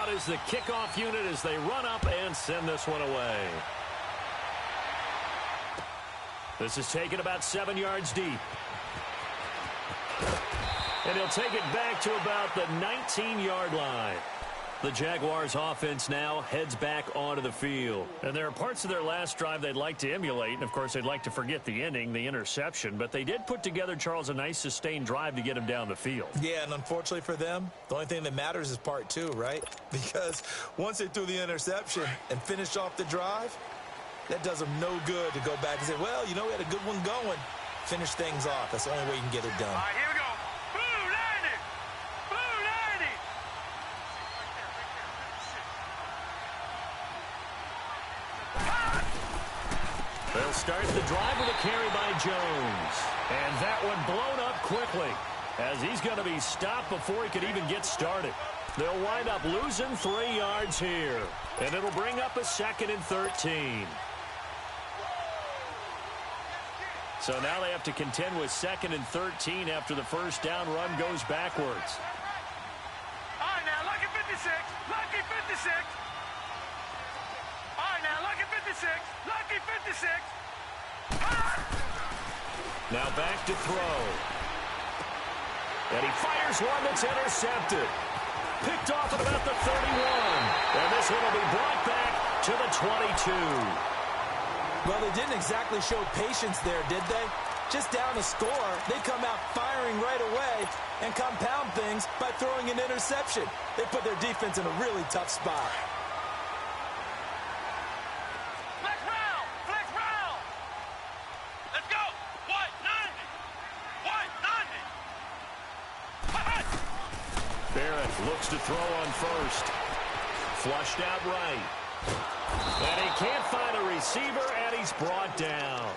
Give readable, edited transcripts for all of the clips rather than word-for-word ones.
Out is the kickoff unit as they run up and send this one away. This is taken about 7 yards deep. And he'll take it back to about the 19-yard line. The Jaguars offense now heads back onto the field. And there are parts of their last drive they'd like to emulate. And, of course, they'd like to forget the ending, the interception. But they did put together, Charles, a nice sustained drive to get him down the field. Yeah, and unfortunately for them, the only thing that matters is part two, right? Because once they threw the interception and finished off the drive, that does them no good to go back and say, well, you know, we had a good one going. Finish things off. That's the only way you can get it done. All right, here we go. They'll start the drive with a carry by Jones. And that one blown up quickly as he's going to be stopped before he could even get started. They'll wind up losing 3 yards here. And it'll bring up a 2nd and 13. So now they have to contend with 2nd and 13 after the first down run goes backwards. All right, now, lucky 56. Lucky 56. All right, now, lucky 56. Lucky 56. Now back to throw. And he fires one that's intercepted. Picked off at about the 31. And this one will be brought back to the 22. Well, they didn't exactly show patience there, did they? Just down a score, they come out firing right away and compound things by throwing an interception. They put their defense in a really tough spot. Flex round! Flex round! Let's go! White 90! White 90! Barrett looks to throw on first. Flushed out right. And he can't find a receiver, and he's brought down.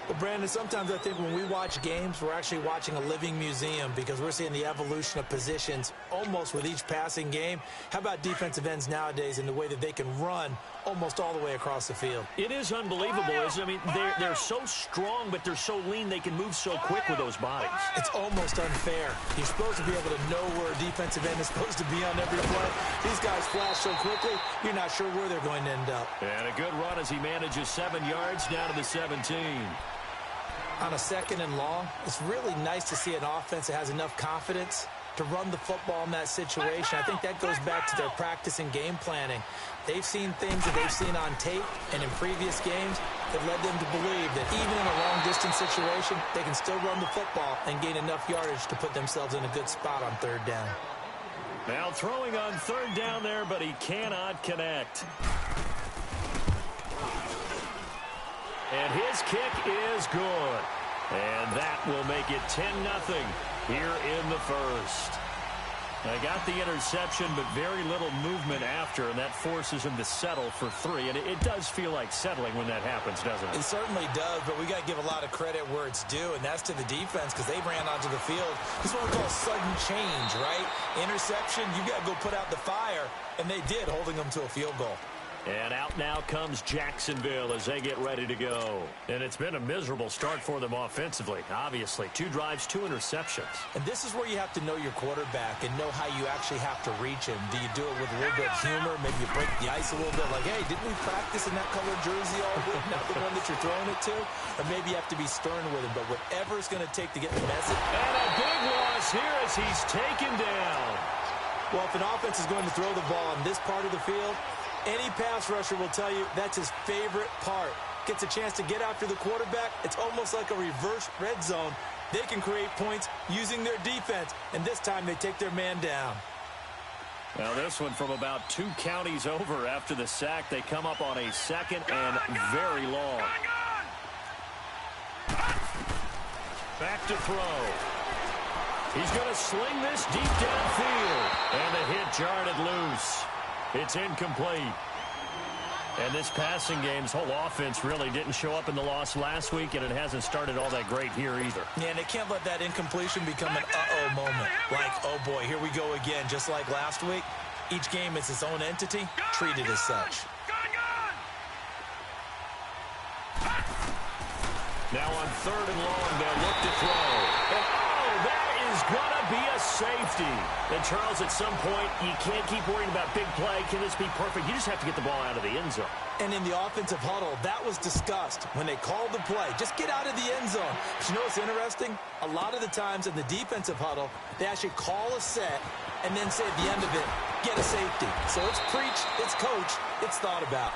Well, Brandon, sometimes I think when we watch games, we're actually watching a living museum because we're seeing the evolution of positions almost with each passing game. How about defensive ends nowadays and the way that they can run almost all the way across the field? It is unbelievable, isn't it? I mean, they're so strong, but they're so lean. They can move so quick with those bodies. It's almost unfair. You're supposed to be able to know where a defensive end is supposed to be on every play. These guys flash so quickly, you're not sure where they're going to end up. And a good run as he manages 7 yards down to the 17. On a 2nd and long, it's really nice to see an offense that has enough confidence to run the football in that situation. I think that goes back to their practice and game planning. They've seen things that they've seen on tape and in previous games that led them to believe that even in a long-distance situation, they can still run the football and gain enough yardage to put themselves in a good spot on 3rd down. Now throwing on 3rd down there, but he cannot connect. And his kick is good. And that will make it 10-0 here in the first. They got the interception, but very little movement after, and that forces him to settle for 3. And it does feel like settling when that happens, doesn't it? It certainly does, but we got to give a lot of credit where it's due, and that's to the defense because they ran onto the field. This is what we call sudden change, right? Interception, you got to go put out the fire, and they did, holding them to a field goal. And out now comes Jacksonville as they get ready to go. And it's been a miserable start for them offensively, obviously. 2 drives, 2 interceptions. And this is where you have to know your quarterback and know how you actually have to reach him. Do you do it with a little bit of humor? Maybe you break the ice a little bit like, hey, didn't we practice in that colored jersey all week? Not the one that you're throwing it to? Or maybe you have to be stern with him. But whatever it's going to take to get the message. And a big loss here as he's taken down. Well, if an offense is going to throw the ball on this part of the field, any pass rusher will tell you that's his favorite part. Gets a chance to get after the quarterback. It's almost like a reverse red zone. They can create points using their defense, and this time they take their man down. Now this one from about 2 counties over after the sack. They come up on a 2nd and very long. Back to throw. He's going to sling this deep downfield, and the hit jarred it loose. It's incomplete. And this passing game's whole offense really didn't show up in the loss last week, and it hasn't started all that great here either. Yeah, and they can't let that incompletion become an uh-oh moment. Like, oh boy, here we go again. Just like last week, each game is its own entity, treated as such. Now on 3rd and long, they'll look to throw. And oh, that is going to be a safety. And, Charles, at some point, you can't keep worrying about big play. Can this be perfect? You just have to get the ball out of the end zone. And in the offensive huddle, that was discussed when they called the play. Just get out of the end zone. But you know what's interesting? A lot of the times in the defensive huddle, they actually call a set and then say at the end of it, get a safety. So it's preached, it's coached, it's thought about.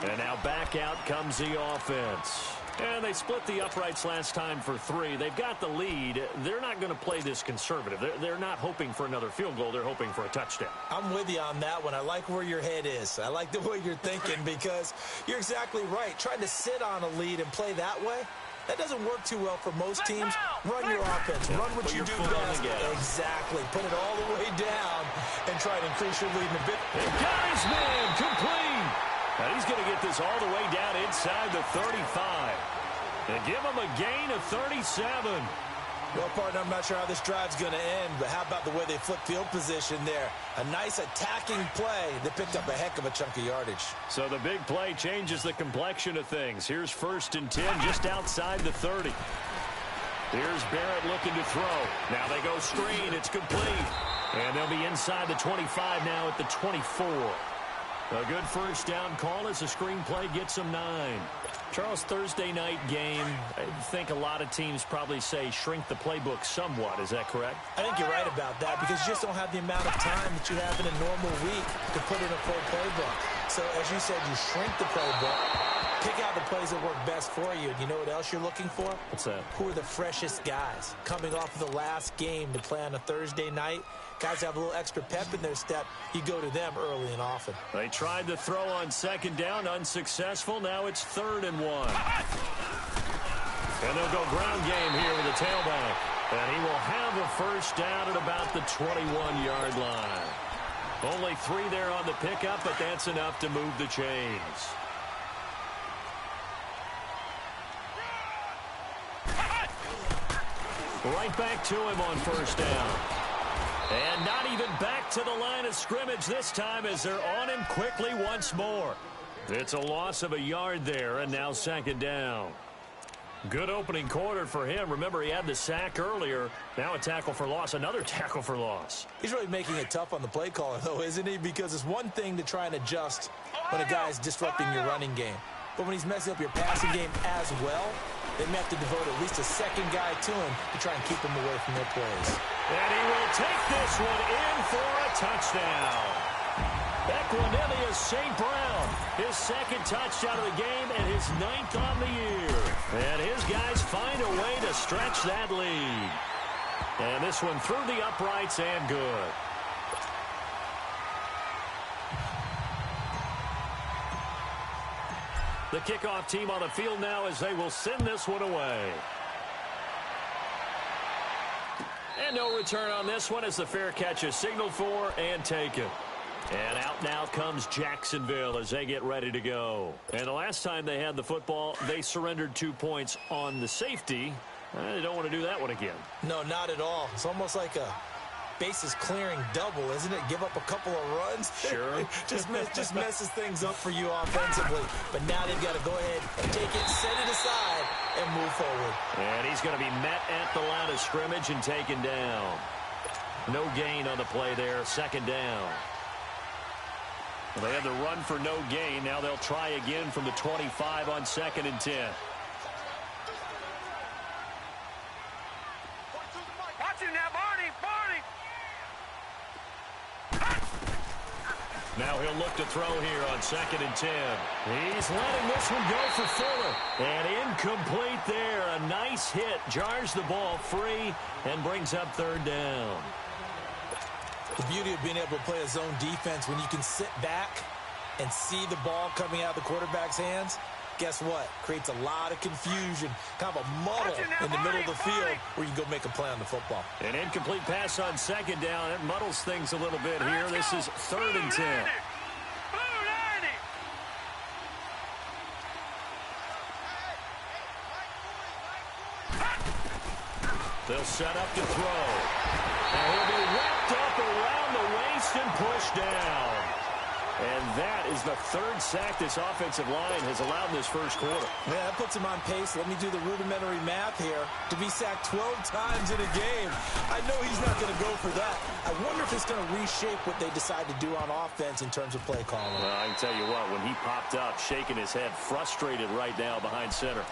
And now back out comes the offense. And they split the uprights last time for 3. They've got the lead. They're not going to play this conservative. They're not hoping for another field goal. They're hoping for a touchdown. I'm with you on that one. I like where your head is. I like the way you're thinking because you're exactly right. Trying to sit on a lead and play that way, that doesn't work too well for most teams. Run your offense. Run what you do best. Exactly. Put it all the way down and try to increase your lead in a bit. And got his man complete. Now he's going to get this all the way down inside the 35. And give him a gain of 37. Well, partner, I'm not sure how this drive's going to end, but how about the way they flip field position there? A nice attacking play that picked up a heck of a chunk of yardage. So the big play changes the complexion of things. Here's 1st and 10 just outside the 30. Here's Barrett looking to throw. Now they go screen. It's complete. And they'll be inside the 25 now at the 24. A good first down call as the screenplay gets them 9. Charles, Thursday night game, I think a lot of teams probably say shrink the playbook somewhat. Is that correct? I think you're right about that because you just don't have the amount of time that you have in a normal week to put in a full playbook. So, as you said, you shrink the playbook, pick out the plays that work best for you. And you know what else you're looking for? What's that? Who are the freshest guys coming off of the last game to play on a Thursday night? Guys have a little extra pep in their step. You go to them early and often. They tried to throw on 2nd down, unsuccessful. Now it's 3rd and 1. And they'll go ground game here with the tailback. And he will have a first down at about the 21-yard line. Only 3 there on the pickup, but that's enough to move the chains. Right back to him on 1st down. And not even back to the line of scrimmage this time as they're on him quickly once more. It's a loss of a yard there, and now 2nd down. Good opening quarter for him. Remember, he had the sack earlier. Now a tackle for loss, another tackle for loss. He's really making it tough on the play caller, though, isn't he? Because it's one thing to try and adjust when a guy is disrupting your running game. But when he's messing up your passing game as well, they may have to devote at least a 2nd guy to him to try and keep him away from their plays. And he will take this one in for a touchdown. Equinemius St. Brown, his 2nd touchdown of the game and his 9th on the year. And his guys find a way to stretch that lead. And this one through the uprights and good. The kickoff team on the field now as they will send this one away. And no return on this one as the fair catch is signaled for and taken. And out now comes Jacksonville as they get ready to go. And the last time they had the football, they surrendered 2 points on the safety. They don't want to do that one again. No, not at all. It's almost like a bases clearing double, isn't it? Give up a couple of runs. Sure. just messes things up for you offensively. But now they've got to go ahead and take it, set it aside, and move forward. And he's going to be met at the line of scrimmage and taken down. No gain on the play there. 2nd down. Well, they had the run for no gain. Now they'll try again from the 25 on 2nd and 10. Watch him now, Barney! Now he'll look to throw here on 2nd and 10. He's letting this one go for Fuller. And incomplete there. A nice hit. Jars the ball free and brings up 3rd down. The beauty of being able to play a zone defense when you can sit back and see the ball coming out of the quarterback's hands, guess what? Creates a lot of confusion, kind of a muddle in the middle of the field where you can go make a play on the football. An incomplete pass on 2nd down. It muddles things a little bit here. This is 3rd and 10. They'll set up to throw. And he'll be wrapped up around the waist and pushed down. And that is the third sack this offensive line has allowed in this first quarter. Yeah, that puts him on pace. Let me do the rudimentary math here. To be sacked 12 times in a game, I know he's not going to go for that. I wonder if it's going to reshape what they decide to do on offense in terms of play calling. Well, I can tell you what, when he popped up, shaking his head, frustrated right now behind center.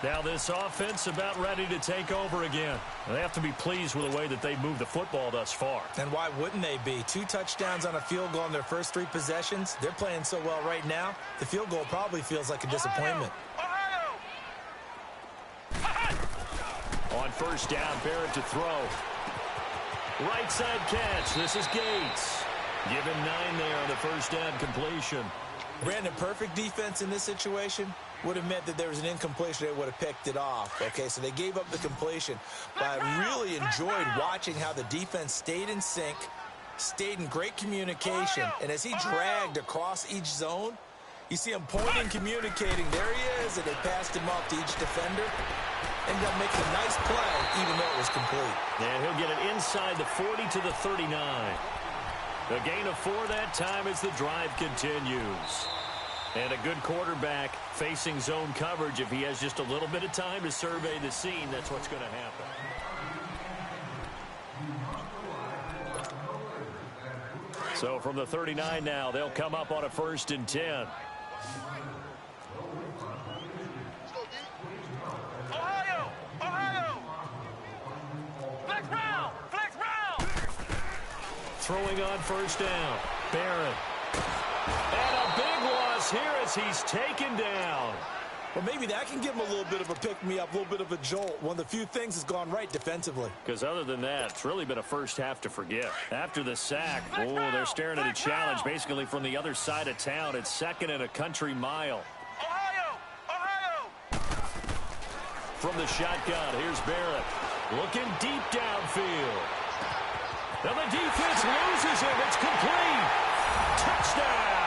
Now this offense about ready to take over again. They have to be pleased with the way that they moved the football thus far. And why wouldn't they be? 2 touchdowns on a field goal in their first 3 possessions. They're playing so well right now, the field goal probably feels like a disappointment. On first down, Barrett to throw. Right side catch. This is Gates. Give him 9 there on the first down completion. Brandon, perfect defense in this situation would have meant that there was an incompletion. They would have picked it off. Okay, so they gave up the completion. But I really enjoyed watching how the defense stayed in sync, stayed in great communication. And as he dragged across each zone, you see him pointing, communicating. There he is, and they passed him off to each defender. Ended up making a nice play, even though it was complete. And he'll get it inside the 40 to the 39. A gain of 4 that time as the drive continues. And a good quarterback facing zone coverage. If he has just a little bit of time to survey the scene, that's what's going to happen. So from the 39 now, they'll come up on a 1st and 10. Ohio! Flex round! Flex round! Throwing on first down. Barrett. And a big loss here as he's taken down. Well, maybe that can give him a little bit of a pick-me-up, a little bit of a jolt. One of the few things has gone right defensively. Because other than that, it's really been a first half to forget. After the sack, they're staring at a challenge basically from the other side of town. It's 2nd and a country mile. Ohio! From the shotgun, here's Barrett. Looking deep downfield. Now the defense loses him. It's complete. Touchdown.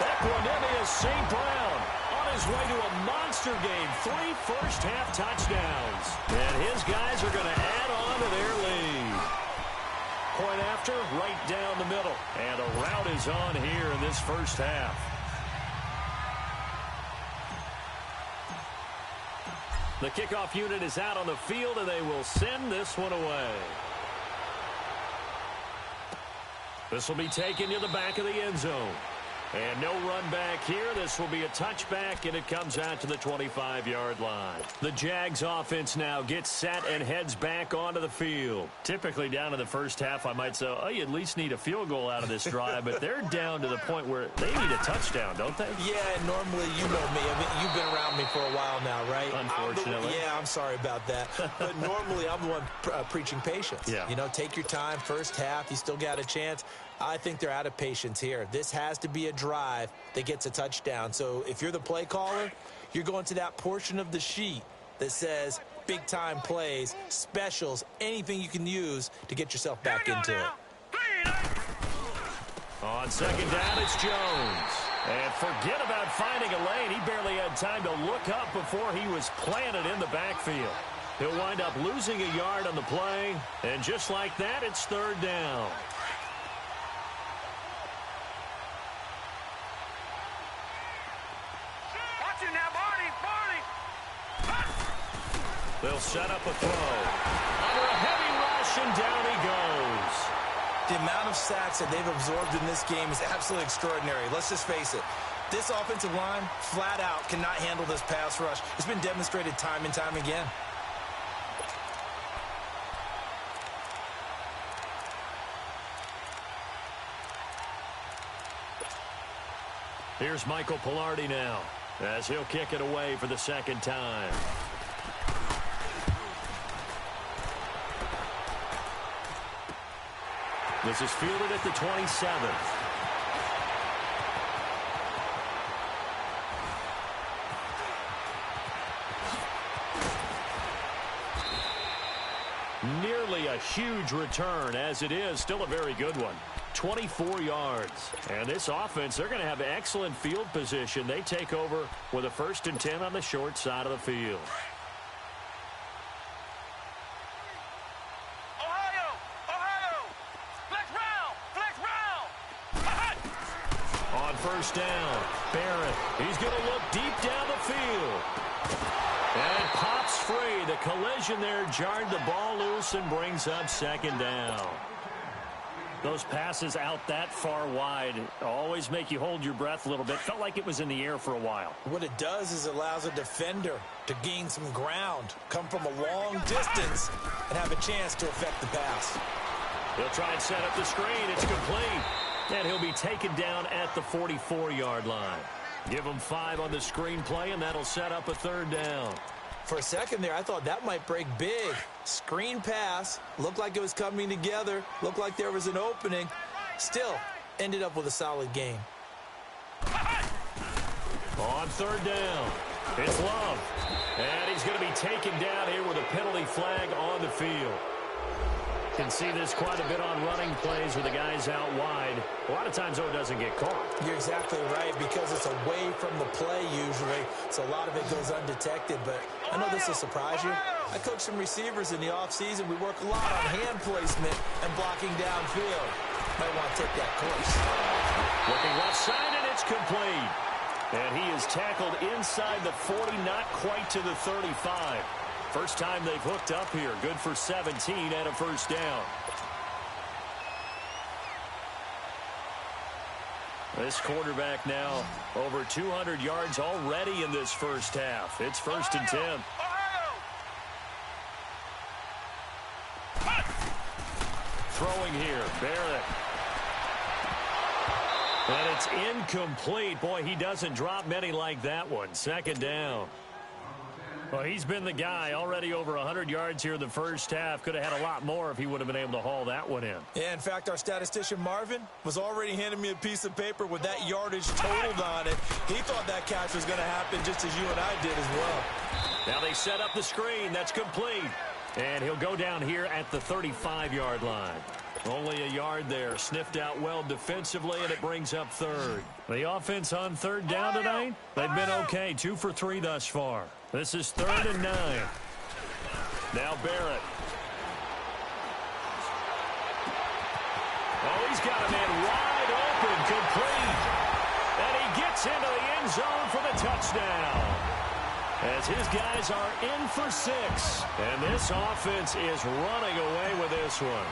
Equanimeous St. Brown on his way to a monster game. 3 first-half touchdowns. And his guys are going to add on to their lead. Point after, right down the middle. And a rout is on here in this first half. The kickoff unit is out on the field, and they will send this one away. This will be taken to the back of the end zone. And no run back here. This will be a touchback, and it comes out to the 25-yard line. The Jags offense now gets set and heads back onto the field. Typically down in the first half, I might say, oh, you at least need a field goal out of this drive, but they're down to the point where they need a touchdown, don't they? Yeah, normally, you know me. I mean, you've been around me for a while now, right? Unfortunately. I'm sorry about that. But normally, I'm the one preaching patience. Yeah. You know, take your time. First half, you still got a chance. I think they're out of patience here. This has to be a drive that gets a touchdown. So if you're the play caller, you're going to that portion of the sheet that says big-time plays, specials, anything you can use to get yourself back into it. On 2nd down, it's Jones. And forget about finding a lane. He barely had time to look up before he was planted in the backfield. He'll wind up losing a yard on the play. And just like that, it's 3rd down. They'll set up a throw. Under a heavy rush, and down he goes. The amount of sacks that they've absorbed in this game is absolutely extraordinary. Let's just face it. This offensive line, flat out, cannot handle this pass rush. It's been demonstrated time and time again. Here's Michael Pilardi now, as he'll kick it away for the 2nd time. This is fielded at the 27th. Nearly a huge return, as it is still a very good one. 24 yards. And this offense, they're going to have excellent field position. They take over with a 1st and 10 on the short side of the field. first down. Barrett, he's going to look deep down the field. And pops free. The collision there jarred the ball loose and brings up second down. Those passes out that far wide always make you hold your breath a little bit. Felt like it was in the air for a while. What it does is it allows a defender to gain some ground, come from a long distance, and have a chance to affect the pass. He'll try and set up the screen. It's complete. And he'll be taken down at the 44-yard line. Give him 5 on the screenplay, and that'll set up a third down. For a second there, I thought that might break big. Screen pass. Looked like it was coming together. Looked like there was an opening. Still, ended up with a solid game. On third down, it's Love. And he's going to be taken down here with a penalty flag on the field. Can see this quite a bit on running plays with the guys out wide. A lot of times, though, it doesn't get caught. You're exactly right, because it's away from the play usually, so a lot of it goes undetected. But I know this will surprise you. I coach some receivers in the offseason. We work a lot on hand placement and blocking downfield. Might want to take that course. Looking left side, and it's complete. And he is tackled inside the 40, not quite to the 35. First time they've hooked up here. Good for 17 and a first down. This quarterback now over 200 yards already in this first half. It's first and 10. Throwing here, Barrett. And it's incomplete. Boy, he doesn't drop many like that one. Second down. Well, he's been the guy already over 100 yards here in the first half. Could have had a lot more if he would have been able to haul that one in. Yeah, in fact, our statistician Marvin was already handing me a piece of paper with that yardage totaled on it. He thought that catch was going to happen just as you and I did as well. Now they set up the screen. That's complete. And he'll go down here at the 35-yard line. Only a yard there. Sniffed out well defensively, and it brings up third. The offense on third down tonight, they've been okay. 2 for 3 thus far. This is 3rd and 9. Now Barrett. Oh, he's got a man wide open, complete. And he gets into the end zone for the touchdown. As his guys are in for 6. And this offense is running away with this one.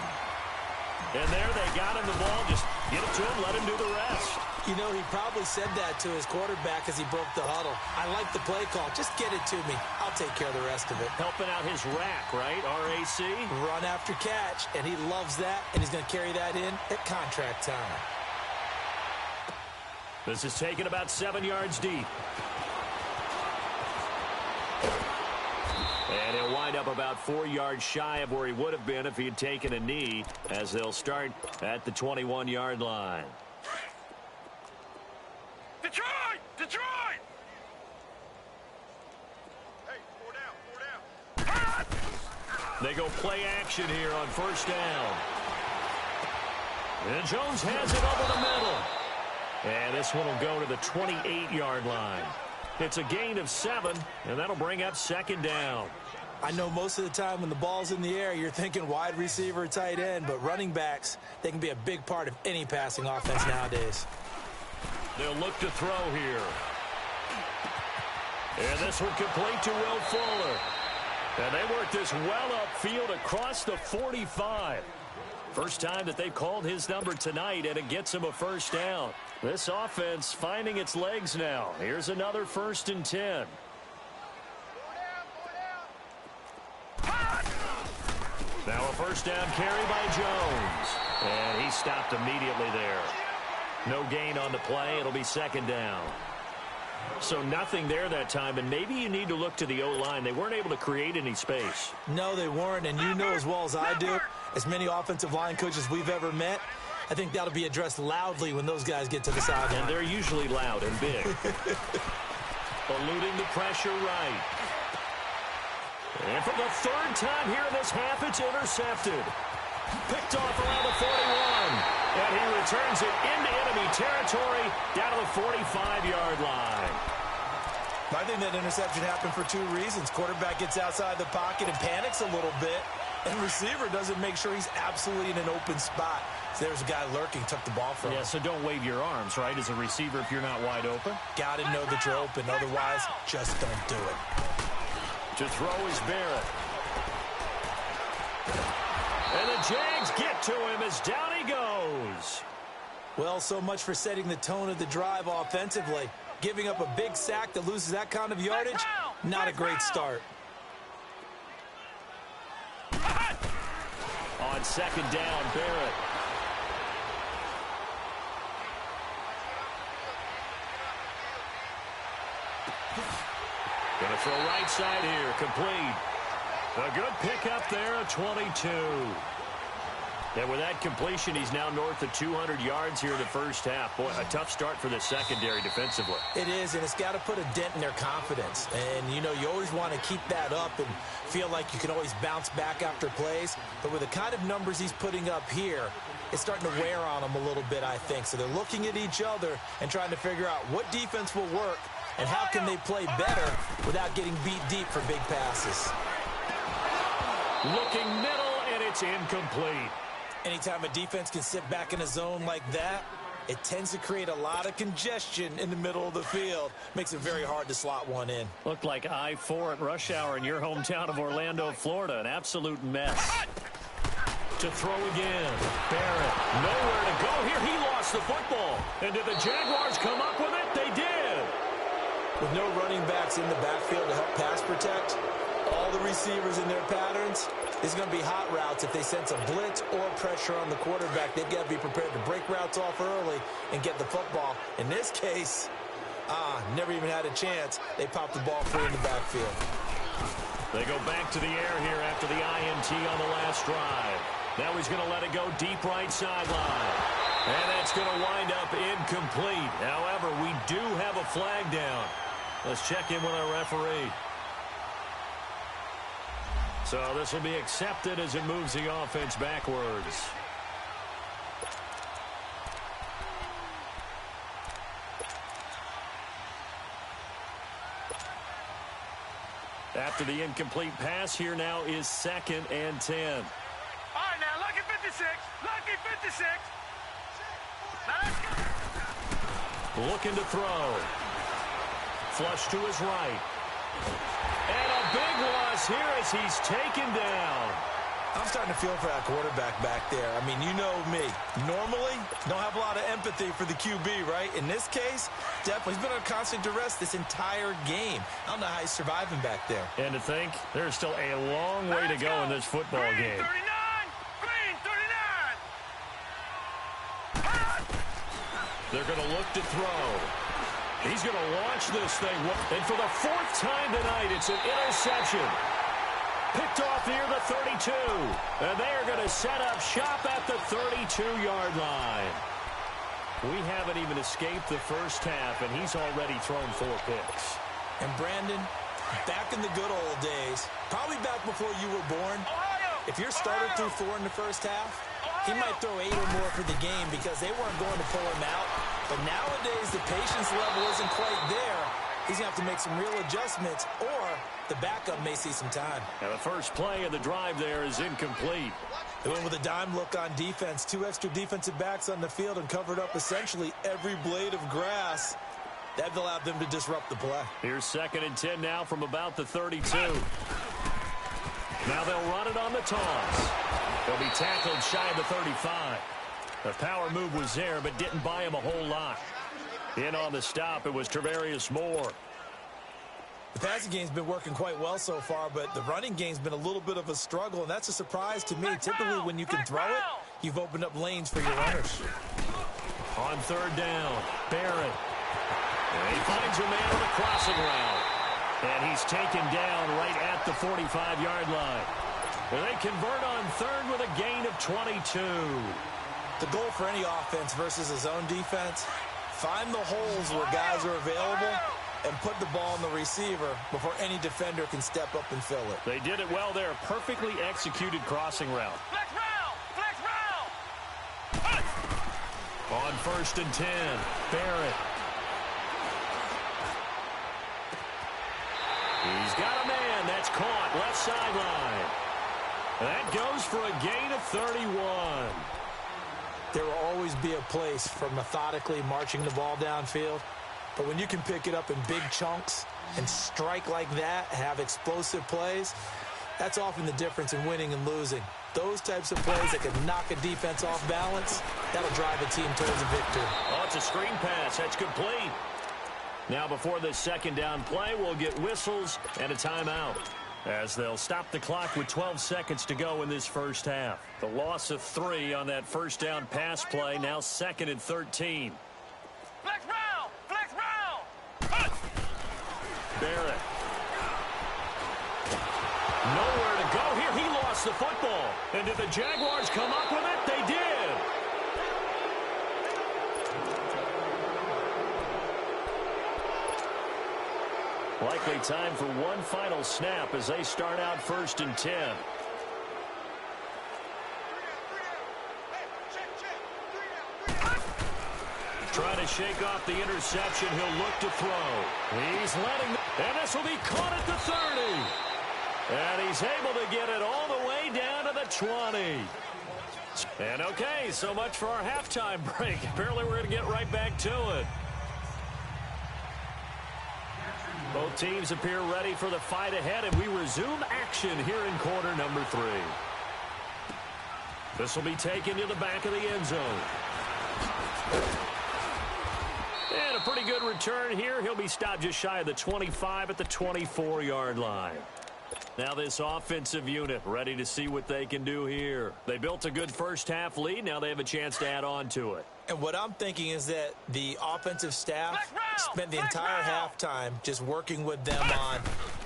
And there they got him the ball. Just get it to him, let him do the rest. You know, he probably said that to his quarterback as he broke the huddle. I like the play call. Just get it to me. I'll take care of the rest of it. Helping out his rack, right? RAC? Run after catch, and he loves that, and he's going to carry that in at contract time. This is taken about 7 yards deep. And he'll wind up about 4 yards shy of where he would have been if he had taken a knee, as they'll start at the 21-yard line. Detroit! Detroit! Hey, 4 down. They go play action here on first down. And Jones has it over the middle. And this one will go to the 28-yard line. It's a gain of 7, and that'll bring up second down. I know most of the time when the ball's in the air, you're thinking wide receiver, tight end, but running backs, they can be a big part of any passing offense nowadays. They'll look to throw here. And this one complete to Will Fuller. And they work this well upfield across the 45. First time that they've called his number tonight, and it gets him a first down. This offense finding its legs now. Here's another 1st and 10. Now a first down carry by Jones. And he stopped immediately there. No gain on the play. It'll be second down. So nothing there that time, and maybe you need to look to the O-line. They weren't able to create any space. No, they weren't, and you know as well as I do, as many offensive line coaches we've ever met, I think that'll be addressed loudly when those guys get to the sideline. And they're usually loud and big. Eluding the pressure right. And for the 3rd time here in this half, it's intercepted. Picked off around the 41. And he returns it into enemy territory down to the 45-yard line. I think that interception happened for 2 reasons. Quarterback gets outside the pocket and panics a little bit, and receiver doesn't make sure he's absolutely in an open spot. There's a guy lurking, took the ball from him. Yeah, so don't wave your arms, right, as a receiver if you're not wide open. Got to know that you're open. Otherwise, just don't do it. To throw is Barrett. And the Jags get to him as down he goes. Well, so much for setting the tone of the drive offensively. Giving up a big sack that loses that kind of yardage, not a great start. On second down, Barrett. Going to throw right side here, complete. A good pickup there at 22. And with that completion, he's now north of 200 yards here in the first half. Boy, a tough start for the secondary defensively. It is, and it's got to put a dent in their confidence. And, you know, you always want to keep that up and feel like you can always bounce back after plays. But with the kind of numbers he's putting up here, it's starting to wear on them a little bit, I think. So they're looking at each other and trying to figure out what defense will work and how can they play better without getting beat deep for big passes. Looking middle, and it's incomplete. Anytime a defense can sit back in a zone like that, it tends to create a lot of congestion in the middle of the field. Makes it very hard to slot one in. Looked like I-4 at rush hour in your hometown of Orlando, Florida. An absolute mess. To throw again. Barrett, nowhere to go here. He lost the football. And did the Jaguars come up with it? They did. With no running backs in the backfield to help pass protect, all the receivers in their patterns, it's going to be hot routes. If they sense a blitz or pressure on the quarterback, they've got to be prepared to break routes off early and get the football. In this case, never even had a chance. They popped the ball free in the backfield. They go back to the air here after the INT on the last drive. Now he's going to let it go deep right sideline. And that's going to wind up incomplete. However, we do have a flag down. Let's check in with our referee. So this will be accepted as it moves the offense backwards. After the incomplete pass, here now is 2nd and 10. All right, now, lucky 56. Lucky 56. Looking to throw. Flush to his right. And a big loss here as he's taken down. I'm starting to feel for that quarterback back there. I mean, you know me. Normally, don't have a lot of empathy for the QB, right? In this case, definitely. He's been on constant duress this entire game. I don't know how he's surviving back there. And to think, there's still a long way to go in this football game. Green 39. They're going to look to throw. He's going to launch this thing. And for the 4th time tonight, it's an interception. Picked off near the 32. And they are going to set up shop at the 32-yard line. We haven't even escaped the first half, and he's already thrown 4 picks. And Brandon, back in the good old days, probably back before you were born, if your starter threw 4 in the first half, he might throw 8 or more for the game because they weren't going to pull him out. But nowadays, the patience level isn't quite there. He's going to have to make some real adjustments, or the backup may see some time. And the first play of the drive there is incomplete. They went with a dime look on defense. 2 extra defensive backs on the field and covered up essentially every blade of grass. That allowed them to disrupt the play. Here's 2nd and 10 now from about the 32. Now they'll run it on the toss. They'll be tackled shy of the 35. The power move was there, but didn't buy him a whole lot. In on the stop, it was Travarius Moore. The passing game's been working quite well so far, but the running game's been a little bit of a struggle, and that's a surprise to me. Typically, when you can throw it, you've opened up lanes for your runners. On 3rd down, Barrett. And he finds a man on a crossing route. And he's taken down right at the 45-yard line. And they convert on 3rd with a gain of 22. The goal for any offense versus a zone defense, find the holes where guys are available and put the ball on the receiver before any defender can step up and fill it. They did it well there. Perfectly executed crossing route. Flex route. On 1st and 10, Barrett. He's got a man. That's caught. Left sideline. That goes for a gain of 31. There will always be a place for methodically marching the ball downfield. But when you can pick it up in big chunks and strike like that, have explosive plays, that's often the difference in winning and losing. Those types of plays that can knock a defense off balance, that'll drive a team towards a victory. Oh, it's a screen pass. That's complete. Now before this second down play, we'll get whistles and a timeout, as they'll stop the clock with 12 seconds to go in this first half. The loss of 3 on that first down pass play, now 2nd and 13. Flex round! Flex round! Barrett. Nowhere to go here. He lost the football. And did the Jaguars come up with it? They did. Likely time for one final snap as they start out 1st and 10. Trying to shake off the interception. He'll look to throw. He's letting, and this will be caught at the 30. And he's able to get it all the way down to the 20. And okay, so much for our halftime break. Apparently we're going to get right back to it. Both teams appear ready for the fight ahead, and we resume action here in quarter number 3. This will be taken to the back of the end zone. And a pretty good return here. He'll be stopped just shy of the 25 at the 24-yard line. Now this offensive unit ready to see what they can do here. They built a good first half lead. Now they have a chance to add on to it. And what I'm thinking is that the offensive staff spent the entire halftime just working with them on,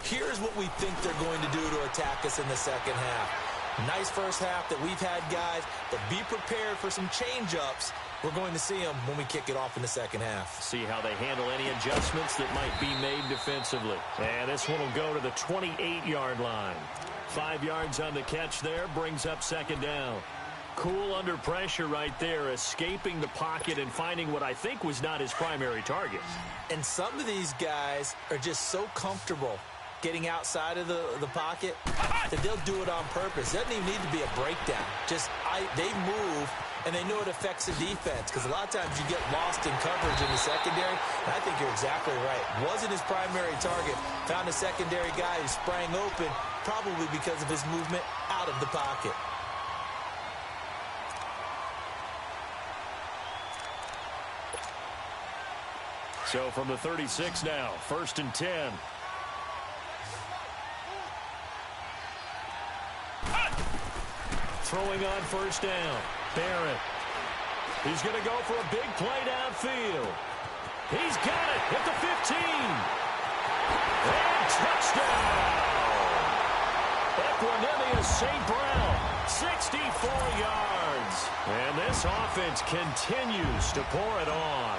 here's what we think they're going to do to attack us in the second half. Nice first half that we've had, guys, but be prepared for some change-ups. We're going to see them when we kick it off in the second half. See how they handle any adjustments that might be made defensively. And this one will go to the 28-yard line. 5 yards on the catch there, brings up second down. Cool under pressure right there, escaping the pocket and finding what I think was not his primary target. And some of these guys are just so comfortable getting outside of the pocket that they'll do it on purpose. It doesn't even need to be a breakdown. They move, and they know it affects the defense, because a lot of times you get lost in coverage in the secondary, and I think you're exactly right. Wasn't his primary target. Found a secondary guy who sprang open, probably because of his movement out of the pocket. So from the 36 now, 1st and 10. Throwing on first down. Barrett. He's going to go for a big play downfield. He's got it at the 15. And touchdown. Equanimous St. Brown, 64 yards. And this offense continues to pour it on.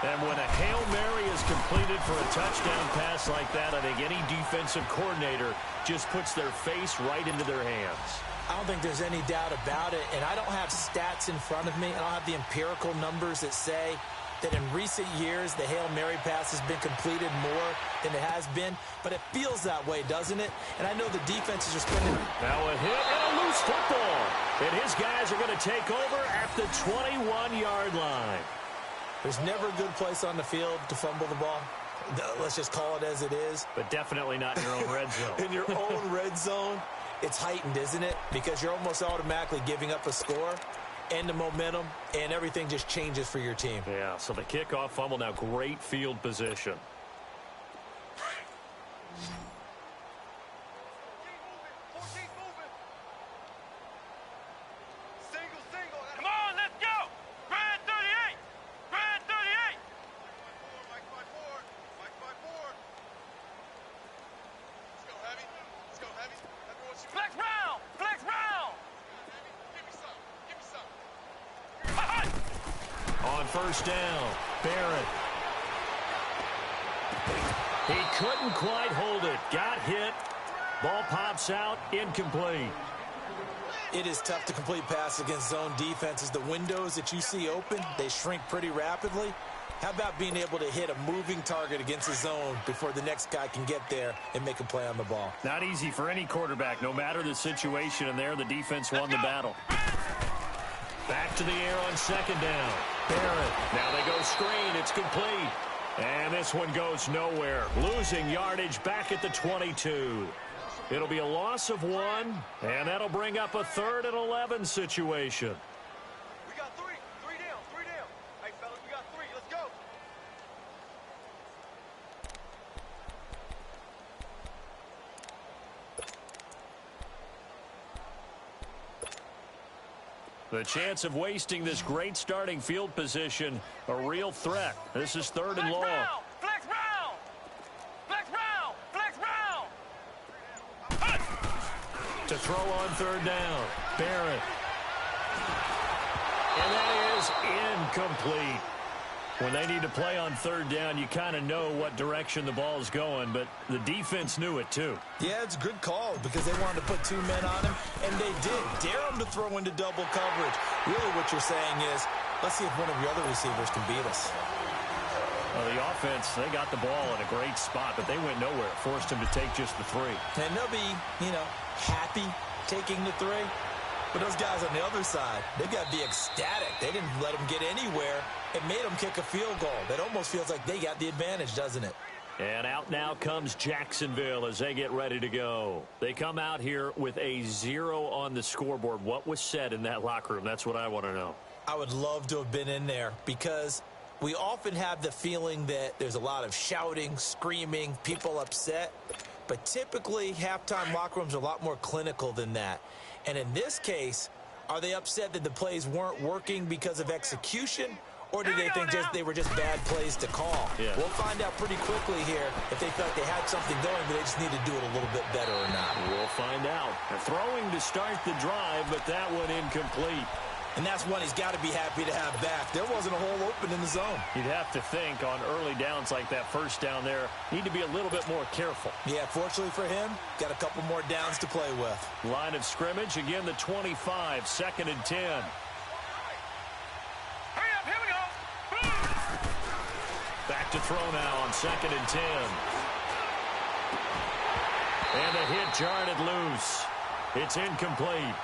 And when a Hail Mary is completed for a touchdown pass like that, I think any defensive coordinator just puts their face right into their hands. I don't think there's any doubt about it, and I don't have stats in front of me. I don't have the empirical numbers that say that in recent years the Hail Mary pass has been completed more than it has been, but it feels that way, doesn't it? And I know the defenses are spending. Now a hit and a loose football, and his guys are going to take over at the 21-yard line. There's never a good place on the field to fumble the ball. Let's just call it as it is. But definitely not in your own red zone. In your own red zone, it's heightened, isn't it? Because you're almost automatically giving up a score and the momentum, and everything just changes for your team. Yeah, so the kickoff fumble, now great field position. Come on, let's go! Grand 38! Grand 38! Mike 5-4. Mike 5-4. Let's go heavy. Let's go heavy. Everyone shoot. Flex round! Flex round! Give me some. Give me some. On first down, Barrett. He couldn't quite hold it. Got hit. Ball pops out, incomplete. It is tough to complete passes against zone defenses. The windows that you see open, they shrink pretty rapidly. How about being able to hit a moving target against a zone before the next guy can get there and make a play on the ball? Not easy for any quarterback, no matter the situation, and there the defense won the battle. Back to the air on second down. Barrett. Now they go screen. It's complete. And this one goes nowhere. Losing yardage back at the 22. It'll be a loss of 1, and that'll bring up a 3rd and 11 situation. We got three. Three down. Three down. Hey, fellas, we got 3. Let's go. The chance of wasting this great starting field position, a real threat. This is 3rd and long. Flex round. Flex round. Flex round. To throw on 3rd down. Barrett. And that is incomplete. When they need to play on 3rd down, you kind of know what direction the ball is going, but the defense knew it too. Yeah, it's a good call because they wanted to put 2 men on him, and they did. Dare him to throw into double coverage. Really what you're saying is, let's see if one of your other receivers can beat us. Well, the offense, they got the ball in a great spot, but they went nowhere. Forced him to take just the 3. And they'll be, happy taking the 3. But those guys on the other side, they've got to be ecstatic. They didn't let them get anywhere. It made them kick a field goal. That almost feels like they got the advantage, doesn't it? And out now comes Jacksonville as they get ready to go. They come out here with a 0 on the scoreboard. What was said in that locker room? That's what I want to know. I would love to have been in there because we often have the feeling that there's a lot of shouting, screaming, people upset. But typically, halftime locker rooms are a lot more clinical than that. And in this case, are they upset that the plays weren't working because of execution? Or do they think they were just bad plays to call? Yeah. We'll find out pretty quickly here if they felt they had something going, but they just need to do it a little bit better or not. We'll find out. They're throwing to start the drive, but that one incomplete. And that's one he's got to be happy to have back. There wasn't a hole open in the zone. You'd have to think on early downs like that first down there, need to be a little bit more careful. Yeah, fortunately for him, got a couple more downs to play with. Line of scrimmage, again the 25, 2nd and 10. Hurry up, here we go. Back to throw now on 2nd and 10. And the hit jarred it loose. It's incomplete.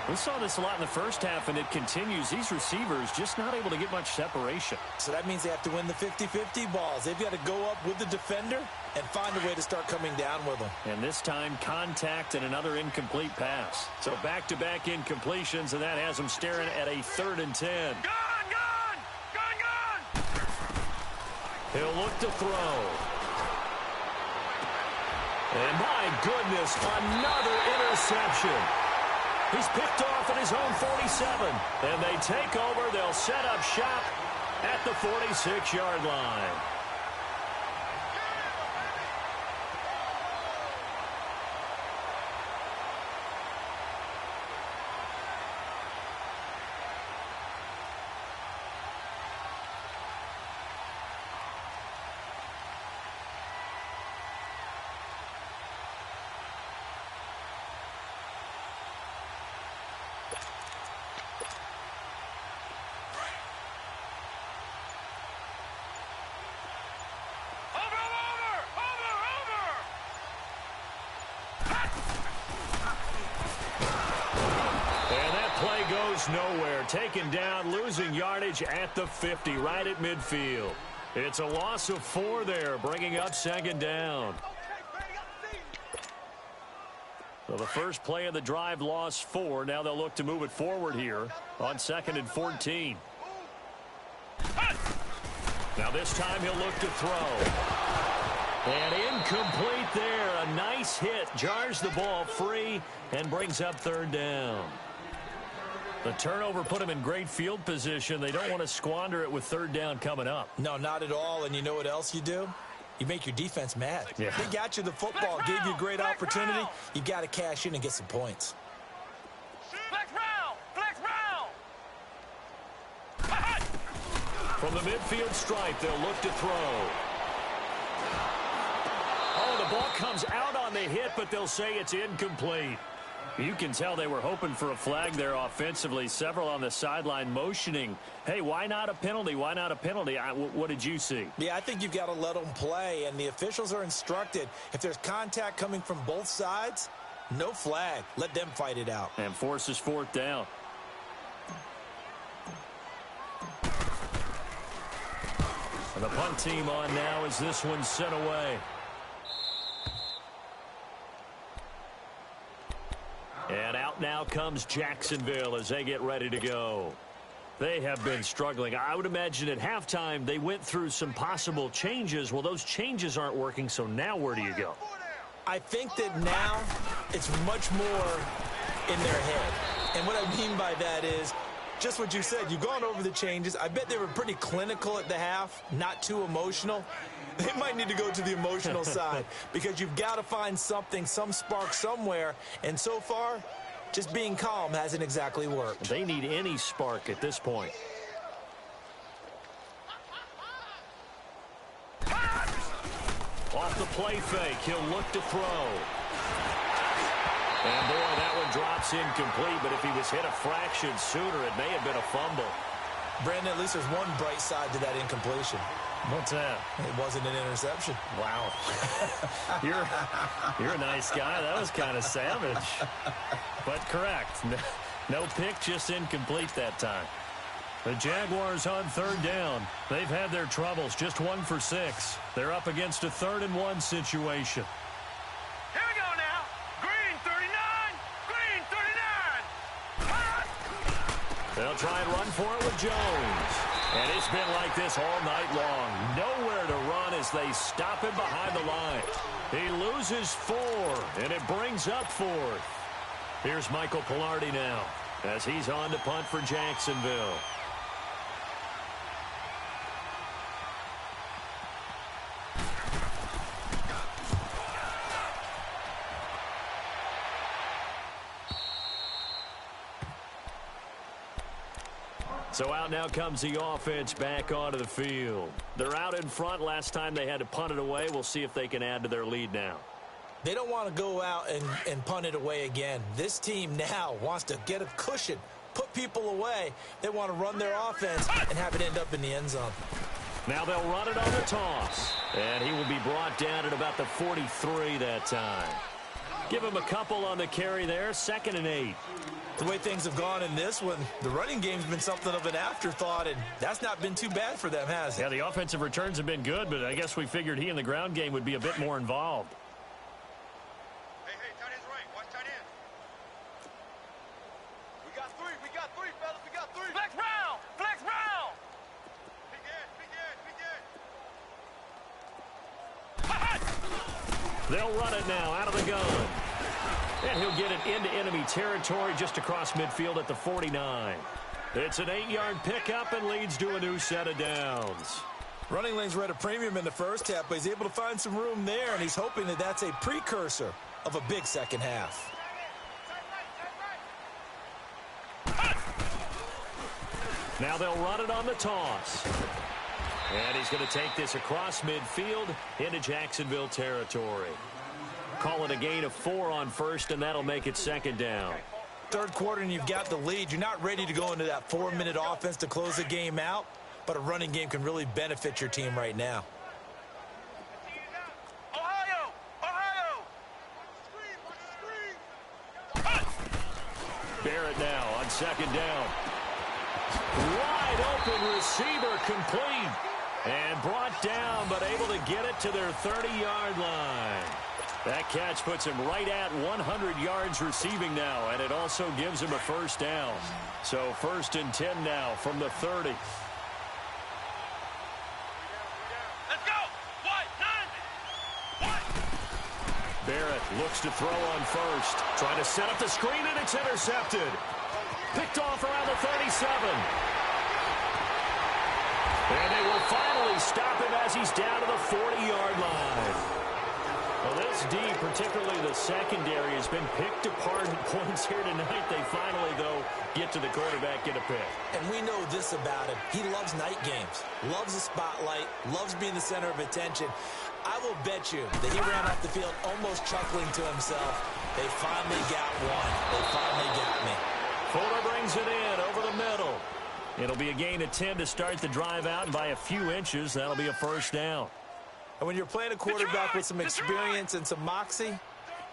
We saw this a lot in the first half, and it continues. These receivers just not able to get much separation. So that means they have to win the 50-50 balls. They've got to go up with the defender and find a way to start coming down with them. And this time, contact and another incomplete pass. So back-to-back incompletions, and that has them staring at a 3rd and 10. Gone, gone, gone, gone. He'll look to throw. And my goodness, another interception. He's picked off at his own 47. And they take over. They'll set up shop at the 46-yard line. Nowhere, taken down, losing yardage at the 50, right at midfield. It's a loss of 4 there, bringing up 2nd down. So the first play of the drive lost 4. Now they'll look to move it forward here on 2nd and 14. Now this time he'll look to throw. And incomplete there. A nice hit, jars the ball free and brings up 3rd down. The turnover put them in great field position. They don't want to squander it with 3rd down coming up. No, not at all. And you know what else you do? You make your defense mad. Yeah. They got you the football, gave you a great opportunity. You got to cash in and get some points. Flex round! Flex round! From the midfield stripe, they'll look to throw. Oh, the ball comes out on the hit, but they'll say it's incomplete. You can tell they were hoping for a flag there offensively. Several on the sideline motioning, hey, why not a penalty? Why not a penalty? What did you see? Yeah, I think you've got to let them play, and the officials are instructed. If there's contact coming from both sides, no flag. Let them fight it out. And forces 4th down. And the punt team on now as this one's sent away. And out now comes Jacksonville as they get ready to go. They have been struggling. I would imagine at halftime they went through some possible changes. Well, those changes aren't working, so now where do you go? I think that now it's much more in their head. And what I mean by that is just what you said. You've gone over the changes. I bet they were pretty clinical at the half, not too emotional. They might need to go to the emotional side because you've got to find something, some spark somewhere. And so far, just being calm hasn't exactly worked. They need any spark at this point. Off the play fake, he'll look to throw. And boy, that one drops incomplete, but if he was hit a fraction sooner, it may have been a fumble. Brandon, at least there's one bright side to that incompletion. What's that? It wasn't an interception. Wow. You're a nice guy. That was kind of savage. But correct. No pick, just incomplete that time. The Jaguars on third down. They've had their troubles, just 1 for 6. They're up against a 3rd and 1 situation. Here we go now. Green 39. Green 39. They'll try and run for it with Jones. And it's been like this all night long. Nowhere to run as they stop him behind the line. He loses 4, and it brings up 4th. Here's Michael Pilardi now as he's on to punt for Jacksonville. So out now comes the offense back onto the field. They're out in front. Last time they had to punt it away. We'll see if they can add to their lead now. They don't want to go out and punt it away again. This team now wants to get a cushion, put people away. They want to run their offense and have it end up in the end zone. Now they'll run it on the toss. And he will be brought down at about the 43 that time. Give him a couple on the carry there. 2nd and 8. The way things have gone in this one, the running game's been something of an afterthought, and that's not been too bad for them, has it? Yeah, the offensive returns have been good, but I guess we figured he in the ground game would be a bit more involved. Hey, tight end's right. Watch tight end. We got three, fellas. We got 3. Flex round. Big end. They'll run it now out of the gun. And he'll get it into enemy territory just across midfield at the 49. It's an 8-yard pickup and leads to a new set of downs. Running lanes were at a premium in the first half, but he's able to find some room there, and he's hoping that that's a precursor of a big second half. Now they'll run it on the toss. And he's going to take this across midfield into Jacksonville territory. Call it a gain of 4 on first, and that'll make it 2nd down. Third quarter, and you've got the lead. You're not ready to go into that 4-minute offense to close the game out, but a running game can really benefit your team right now. Ohio. Barrett now on 2nd down. Wide open receiver complete. And brought down, but able to get it to their 30-yard line. That catch puts him right at 100 yards receiving now, and it also gives him a 1st down. So 1st and 10 now from the 30. Let's go. White, 9. Barrett looks to throw on first. Trying to set up the screen, and it's intercepted. Picked off around the 37. And they will finally stop him as he's down to the 40-yard line. Well, this D, particularly the secondary, has been picked apart at points here tonight. They finally, though, get to the quarterback, get a pick. And we know this about him. He loves night games, loves the spotlight, loves being the center of attention. I will bet you that he ran off the field almost chuckling to himself. They finally got one. They finally got me. Fuller brings it in over the middle. It'll be a gain of 10 to start the drive out, and by a few inches, that'll be a 1st down. And when you're playing a quarterback with some experience and some moxie,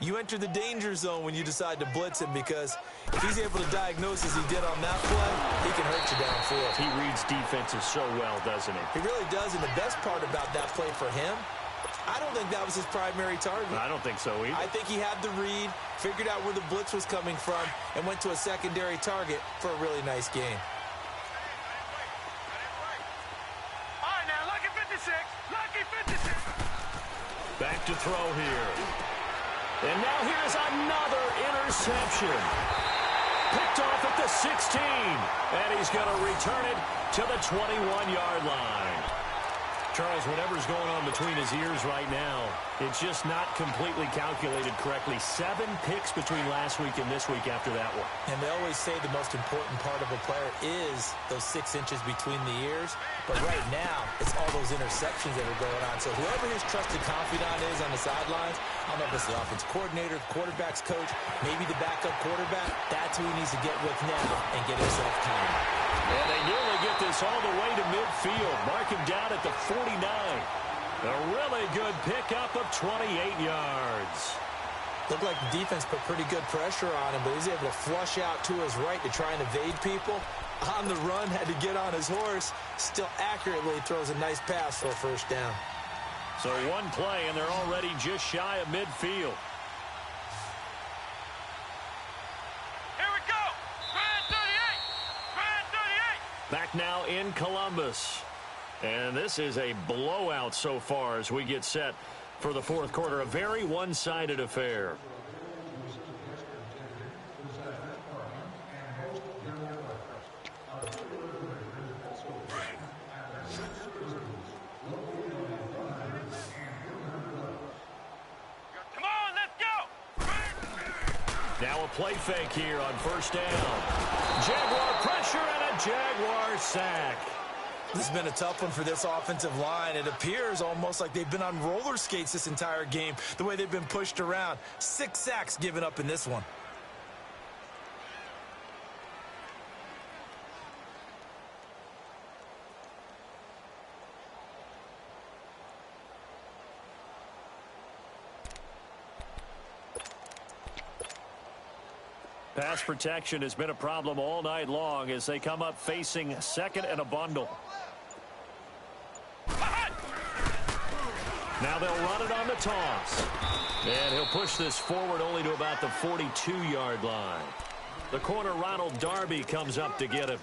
you enter the danger zone when you decide to blitz him, because if he's able to diagnose as he did on that play, he can hurt you downfield. He reads defenses so well, doesn't he? He really does, and the best part about that play for him, I don't think that was his primary target. I don't think so either. I think he had the read, figured out where the blitz was coming from, and went to a secondary target for a really nice game. All right, now, lucky 56. Lucky 56. Back to throw here. And now here's another interception. Picked off at the 16. And he's going to return it to the 21-yard line. Charles, whatever's going on between his ears right now, it's just not completely calculated correctly. 7 picks between last week and this week after that one. And they always say the most important part of a player is those 6 inches between the ears. But right now, it's all those interceptions that are going on. So whoever his trusted confidant is on the sidelines, I don't know if it's the offense coordinator, quarterback's coach, maybe the backup quarterback, that's who he needs to get with now and get himself calm. And they nearly get this all the way to midfield. Mark him down at the 49. A really good pickup of 28 yards. Looked like the defense put pretty good pressure on him, but he's able to flush out to his right to try and evade people. On the run, had to get on his horse. Still accurately throws a nice pass for a first down. So one play, and they're already just shy of midfield. Here we go. Grand 38. Grand 38. Back now in Columbus. And this is a blowout so far as we get set for the fourth quarter. A very one-sided affair. Come on, let's go. Now a play fake here on first down. Jaguar pressure and a Jaguar sack. This has been a tough one for this offensive line. It appears almost like they've been on roller skates this entire game, the way they've been pushed around. 6 sacks given up in this one. Pass protection has been a problem all night long as they come up facing second and a bundle. Now they'll run it on the toss. And he'll push this forward only to about the 42-yard line. The corner, Ronald Darby, comes up to get him.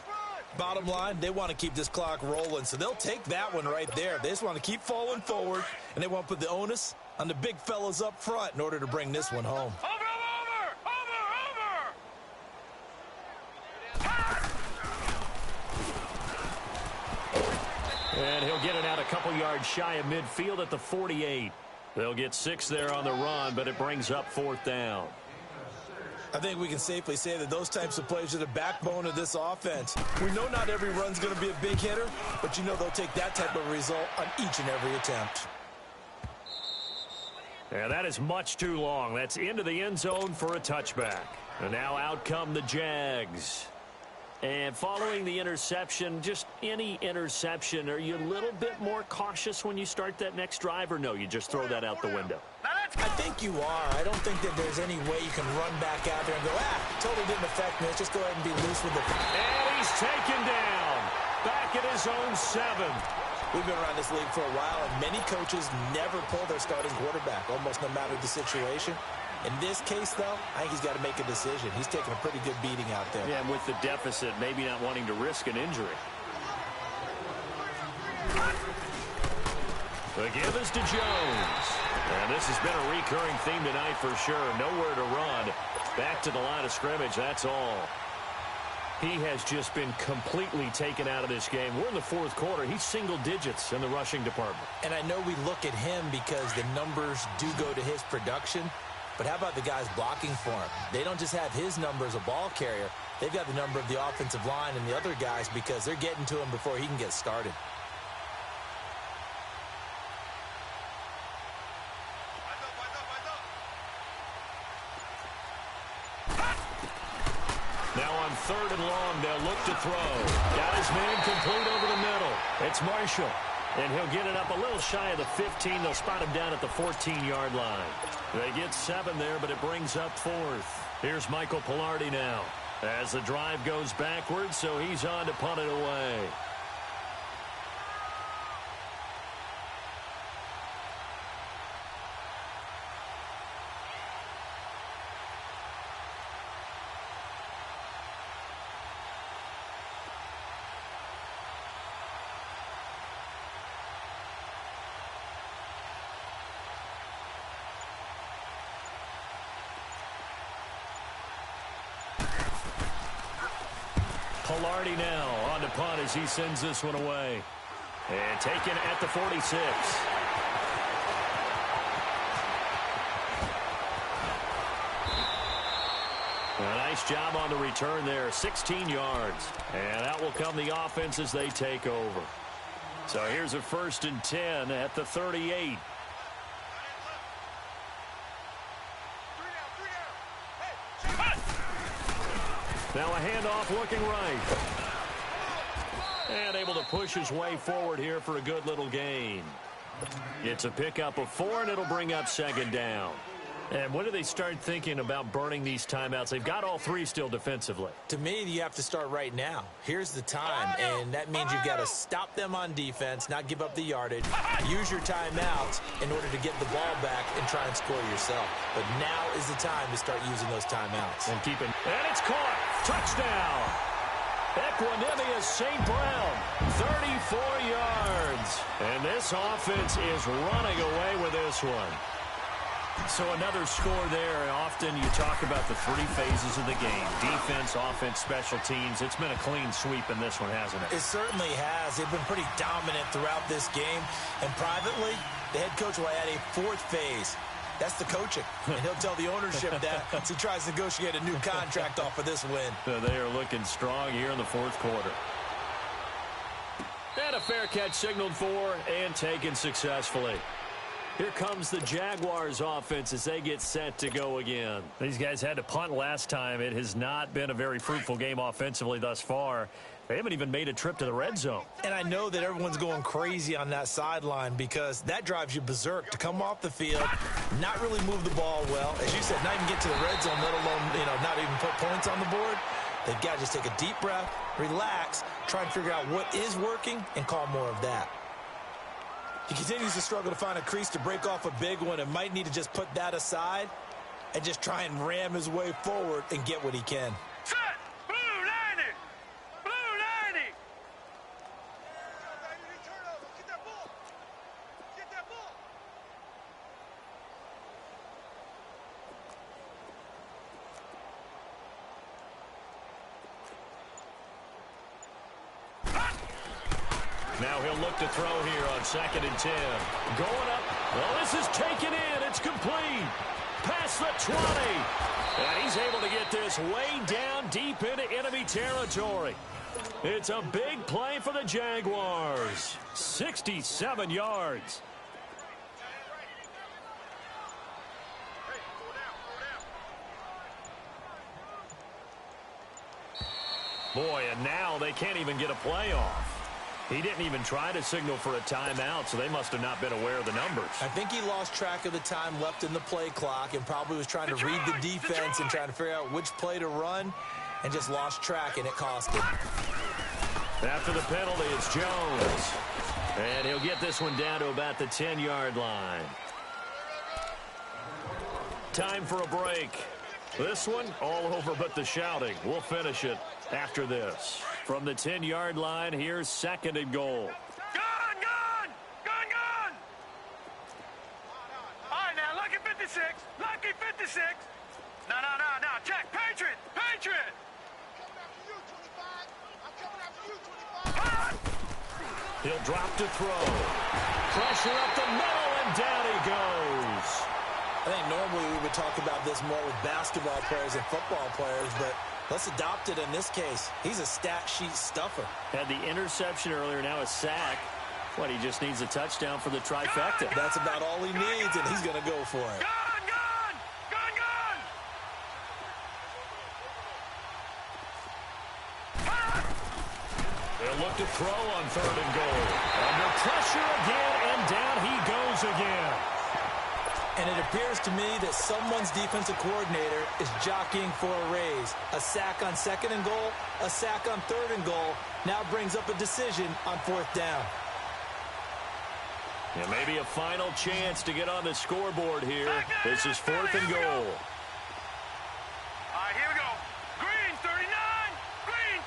Bottom line, they want to keep this clock rolling, so they'll take that one right there. They just want to keep falling forward, and they want to put the onus on the big fellas up front in order to bring this one home. And he'll get it out a couple yards shy of midfield at the 48. They'll get 6 there on the run, but it brings up fourth down. I think we can safely say that those types of plays are the backbone of this offense. We know not every run's going to be a big hitter, but you know they'll take that type of result on each and every attempt. And that is much too long. That's into the end zone for a touchback. And now out come the Jags. And following the interception, just any interception, are you a little bit more cautious when you start that next drive, or no, you just throw that out the window? I think you are. I don't think that there's any way you can run back out there and go, totally didn't affect me. Let's just go ahead and be loose with the... And he's taken down. Back at his own 7. We've been around this league for a while, and many coaches never pull their starting quarterback, almost no matter the situation. In this case, though, I think he's got to make a decision. He's taking a pretty good beating out there. Yeah, and with the deficit, maybe not wanting to risk an injury. The give is to Jones. And this has been a recurring theme tonight for sure. Nowhere to run. Back to the line of scrimmage, that's all. He has just been completely taken out of this game. We're in the fourth quarter. He's single digits in the rushing department. And I know we look at him because the numbers do go to his production. But how about the guys blocking for him? They don't just have his number as a ball carrier. They've got the number of the offensive line and the other guys because they're getting to him before he can get started. Now on third and long, they'll look to throw. Got his man complete over the middle. It's Marshall. And he'll get it up a little shy of the 15. They'll spot him down at the 14-yard line. They get 7 there, but it brings up fourth. Here's Michael Pilardi now. As the drive goes backwards, so he's on to punt it away. Pilardi now on to punt as he sends this one away. And taken at the 46. A nice job on the return there, 16 yards. And out will come the offense as they take over. So here's a 1st and 10 at the 38. Now a handoff looking right. And able to push his way forward here for a good little gain. It's a pickup of 4, and it'll bring up 2nd down. And when do they start thinking about burning these timeouts? They've got all 3 still defensively. To me, you have to start right now. Here's the time, and that means you've got to stop them on defense, not give up the yardage, use your timeouts in order to get the ball back and try and score yourself. But now is the time to start using those timeouts. And it's caught. Touchdown. Equanimous St. Brown, 34 yards. And this offense is running away with this one. So another score there. Often you talk about the 3 phases of the game. Defense, offense, special teams. It's been a clean sweep in this one, hasn't it? It certainly has. They've been pretty dominant throughout this game. And privately, the head coach will add a 4th phase. That's the coaching. And he'll tell the ownership that as he tries to negotiate a new contract off of this win. So they are looking strong here in the 4th quarter. And a fair catch signaled for and taken successfully. Here comes the Jaguars offense as they get set to go again. These guys had to punt last time. It has not been a very fruitful game offensively thus far. They haven't even made a trip to the red zone. And I know that everyone's going crazy on that sideline because that drives you berserk to come off the field, not really move the ball well. As you said, not even get to the red zone, let alone, not even put points on the board. They've got to just take a deep breath, relax, try and figure out what is working and call more of that. He continues to struggle to find a crease to break off a big one and might need to just put that aside and just try and ram his way forward and get what he can. Set! Blue 90! Blue 90! Get that ball! Get that ball! Now he'll look to throw here on 2nd and 10. Going up. Well, this is taken in. It's complete. Past the 20. And he's able to get this way down deep into enemy territory. It's a big play for the Jaguars. 67 yards. Boy, and now they can't even get a play off. He didn't even try to signal for a timeout, so they must have not been aware of the numbers. I think he lost track of the time left in the play clock and probably was trying to read the defense and trying to figure out which play to run and just lost track, and it cost him. After the penalty, it's Jones. And he'll get this one down to about the 10-yard line. Time for a break. This one, all over but the shouting. We'll finish it after this. From the 10-yard line, here's 2nd and goal. Gun! Gun! Gun! Gun! All right, now, lucky 56. Lucky 56. No. Check. Patriot! Patriot! I'm coming after you, 25. He'll drop to throw. Pressure up the middle, and down he goes. I think normally we would talk about this more with basketball players and football players, but let's adopt it in this case. He's a stat sheet stuffer. Had the interception earlier, now a sack. What, he just needs a touchdown for the trifecta. That's about all he needs, and he's going to go for it. Gun! Gun! Gun! Gun! They'll look to throw on 3rd and goal. Under pressure again, and down he goes again. And it appears to me that someone's defensive coordinator is jockeying for a raise. A sack on 2nd and goal, a sack on 3rd and goal, now brings up a decision on 4th down. And maybe a final chance to get on the scoreboard here. This is 4th and goal. All right, here we go. Green 39, green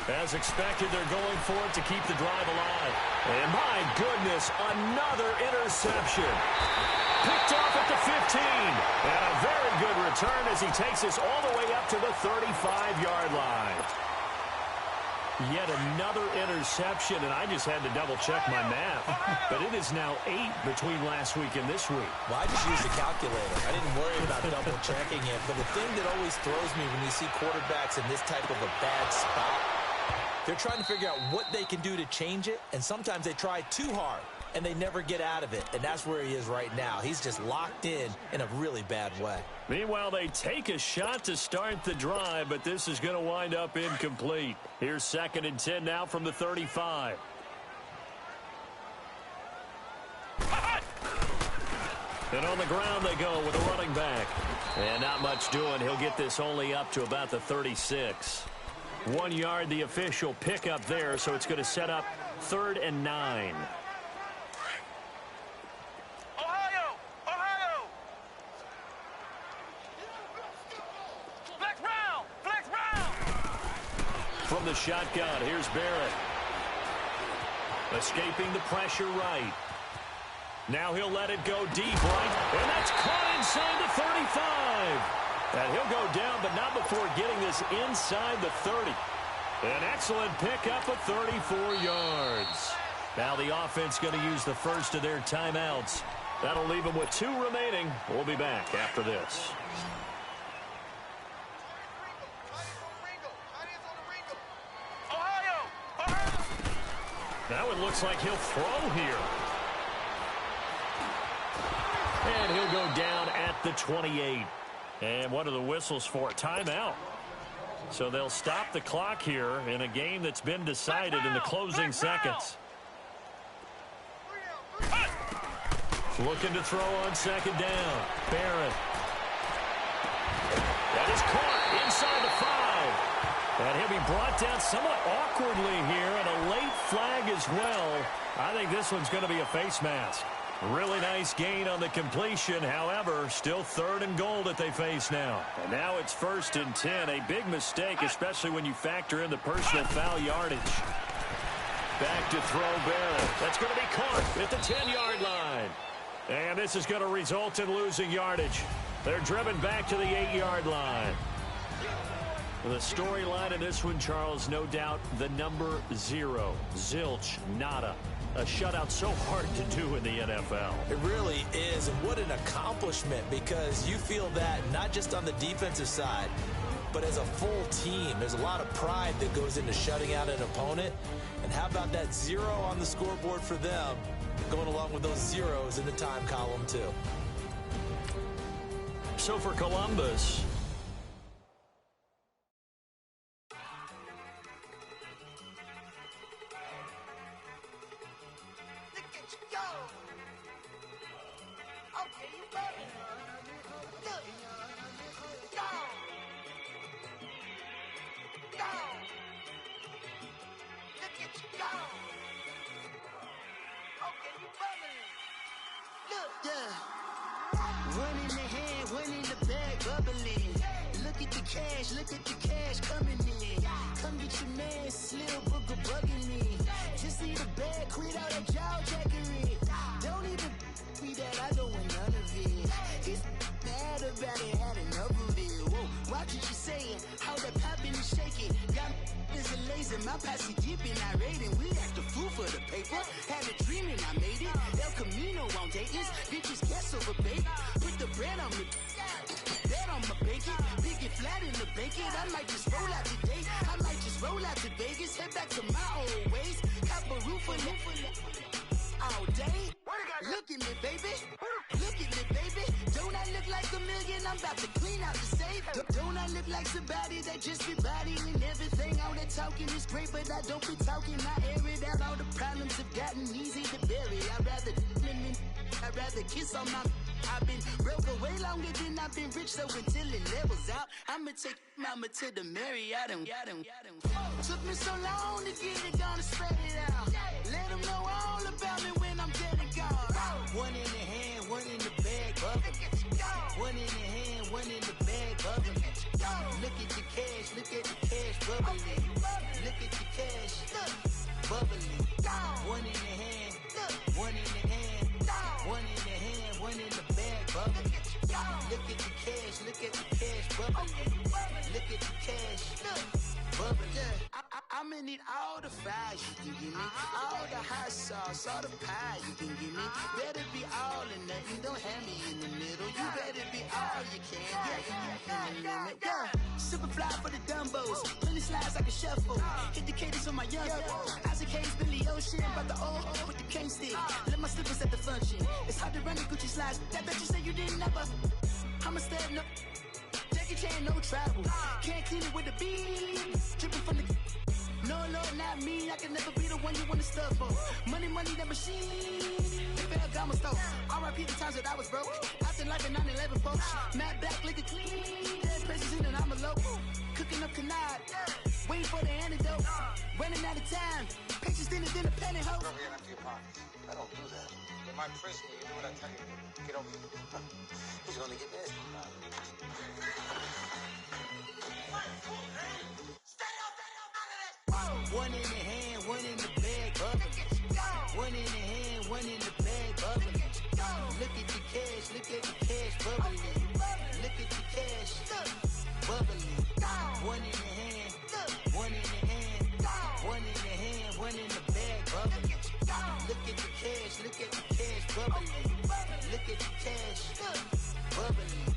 39. As expected, they're going for it to keep the drive alive. And my goodness, another interception. Picked off at the 15. And a very good return as he takes us all the way up to the 35-yard line. Yet another interception, and I just had to double-check my math. But it is now 8 between last week and this week. Well, I just used a calculator. I didn't worry about double-checking it. But the thing that always throws me when you see quarterbacks in this type of a bad spot, they're trying to figure out what they can do to change it, and sometimes they try too hard, and they never get out of it, and that's where he is right now. He's just locked in a really bad way. Meanwhile, they take a shot to start the drive, but this is going to wind up incomplete. Here's 2nd and 10 now from the 35. And on the ground they go with a running back. And not much doing. He'll get this only up to about the 36. 1 yard, the official pickup there, so it's going to set up 3rd and 9. Ohio, Ohio. Flex round, flex round. From the shotgun, here's Barrett. Escaping the pressure right. Now he'll let it go deep right, and that's caught inside the 35. And he'll go down, but not before getting this inside the 30. An excellent pickup of 34 yards. Now the offense going to use the first of their timeouts. That'll leave them with 2 remaining. We'll be back after this. Ohio, Ohio. Now it looks like he'll throw here. And he'll go down at the 28. And what are the whistles for? Timeout. So they'll stop the clock here in a game that's been decided in the closing seconds. Looking to throw on 2nd down. Barrett. That is caught inside the 5. And he'll be brought down somewhat awkwardly here, and a late flag as well. I think this one's going to be a face mask. Really nice gain on the completion. However, still 3rd and goal that they face now. And now it's 1st and 10. A big mistake, especially when you factor in the personal foul yardage. Back to throw Barrett. That's going to be caught at the 10-yard line. And this is going to result in losing yardage. They're driven back to the 8-yard line. The storyline in this one, Charles, no doubt the number 0. Zilch, nada. A shutout so hard to do in the NFL. It really is, and what an accomplishment, because you feel that not just on the defensive side, but as a full team. There's a lot of pride that goes into shutting out an opponent, and how about that 0 on the scoreboard for them, going along with those zeros in the time column too. So for Columbus, One in the hand, one in the bag, bubbling. Look at the cash coming in. Come get your man, Slim Booker bugging me. Just need a bag, quit all that jaw jackery. Don't even me that I don't want none of it. He's mad about it, had enough of it. Whoa, watch what you saying, how that poppin' and shaking. Got is a lazy, my posse deep and I raiding. We act the fool for the paper. Had a dream and I made it. El Camino on Dayton's, bitches guess over bait. Put the bread on me, that on my bacon. Big it flat in the bacon. I might just roll out today. I might just roll out to Vegas. Head back to my old ways. Cop a roof for all day. Look at me, baby. Look at me, baby. Don't I look like $1 million? I'm about to clean out the safe. Don't I look like somebody that just be bodying everything on that talking is great, but I don't be talking. I air it out. All the problems have gotten easy to bury. I'd rather kiss on my. I've been broke way longer than I've been rich, so until it levels out, I'ma take mama to the Marriott. Took me so long to get it, gonna spread it out. Let them know all about me when I'm dead and gone. One in the hand, one in the bag, bubbling. One in the hand, one in the bag, bubbling. Look at the cash, bubbling. Look at the cash, bubbling. One in the hand, one in the hand, one in the hand, one in the bag, bubbling. Look at the cash, bubbling. Look at the cash, bubbling. I'ma need all the fries you can give me, all the hot sauce, all the pie you can give me. Better be all or nothing, don't have me in the middle. You better be all you can. Yeah. Super fly for the Dumbos, plenty slides like a shuffle. Hit the cadence on my young. Isaac Hayes, Billy Ocean, but the old with the cane stick. Let my slippers at the function. It's hard to run the Gucci slides. That bet you say you didn't never. I'ma step no. Jackie Chan, no travel. Can't clean it with the beat. Dripping from the. No, not me. I can never be the one you wanna stuff for. Money, that machine. Ferragamo stove. R.I.P. the times that I was broke. Acting like a 9/11 folks. Matte black, liquor clean. Dead presses in an envelope. Cooking up canard. Waiting for the antidote. Running out of time. Pictures thinner than a penny hoe. Over here, empty your pockets. I don't do that. In my prison, you do what I tell you to. Get over here. He's gonna get this. One in the hand, one in the bag, bubbling. One in the hand, one in the bag, bubbling. Look at the cash, bubbling. Look at the cash, bubbling. One in the hand, one in the hand, one in the hand, one in the bag, bubbling. Look at the cash, bubbling. Look at the cash, bubbling.